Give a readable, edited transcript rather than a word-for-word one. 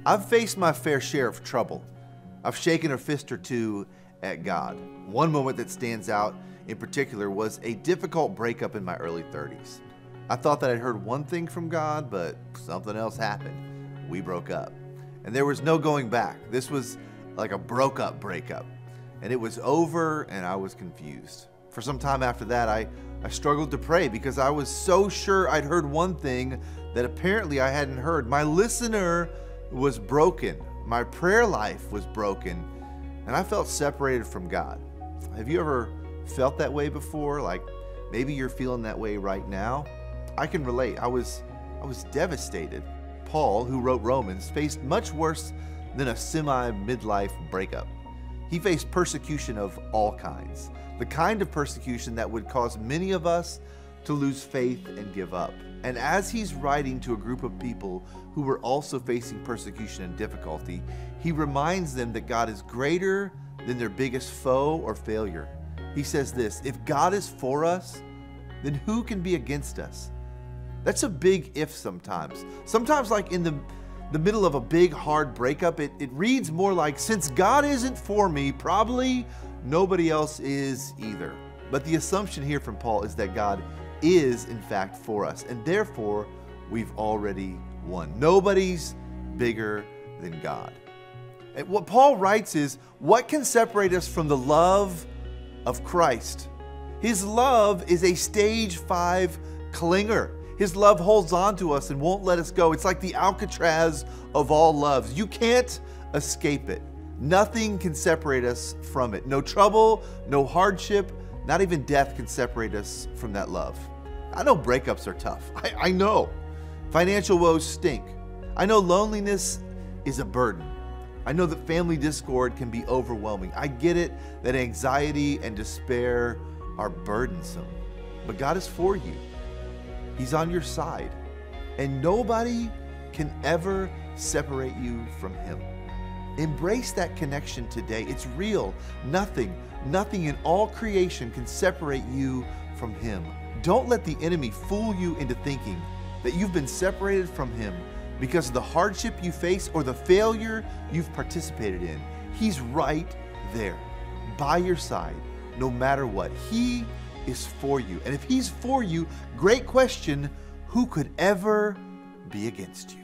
I've faced my fair share of trouble. I've shaken a fist or two at God. One moment that stands out in particular was a difficult breakup in my early 30s. I thought that I'd heard one thing from God, but something else happened. We broke up. And there was no going back. This was like a broke up breakup. And it was over and I was confused. For some time after that, I struggled to pray because I was so sure I'd heard one thing that apparently I hadn't heard. My listener was broken. My prayer life was broken. And I felt separated from God. Have you ever felt that way before? Like maybe you're feeling that way right now. I can relate. I was devastated. Paul, who wrote Romans, faced much worse than a semi-midlife breakup. He faced persecution of all kinds, the kind of persecution that would cause many of us to lose faith and give up. And as he's writing to a group of people who were also facing persecution and difficulty, he reminds them that God is greater than their biggest foe or failure. He says this, if God is for us, then who can be against us? That's a big if sometimes. Sometimes like in the middle of a big hard breakup, it reads more like, since God isn't for me, probably nobody else is either. But the assumption here from Paul is that God is in fact for us, and therefore we've already won. Nobody's bigger than God. And what Paul writes is, what can separate us from the love of Christ? His love is a stage 5 clinger. His love holds on to us and won't let us go. It's like the Alcatraz of all loves. You can't escape it. Nothing can separate us from it. No trouble, no hardship, not even death can separate us from that love. I know breakups are tough. I know. Financial woes stink. I know loneliness is a burden. I know that family discord can be overwhelming. I get it that anxiety and despair are burdensome. But God is for you. He's on your side. And nobody can ever separate you from Him. Embrace that connection today. It's real. Nothing in all creation can separate you from Him. Don't let the enemy fool you into thinking that you've been separated from Him because of the hardship you face or the failure you've participated in. He's right there by your side, no matter what. He is for you. And if He's for you, great question, who could ever be against you?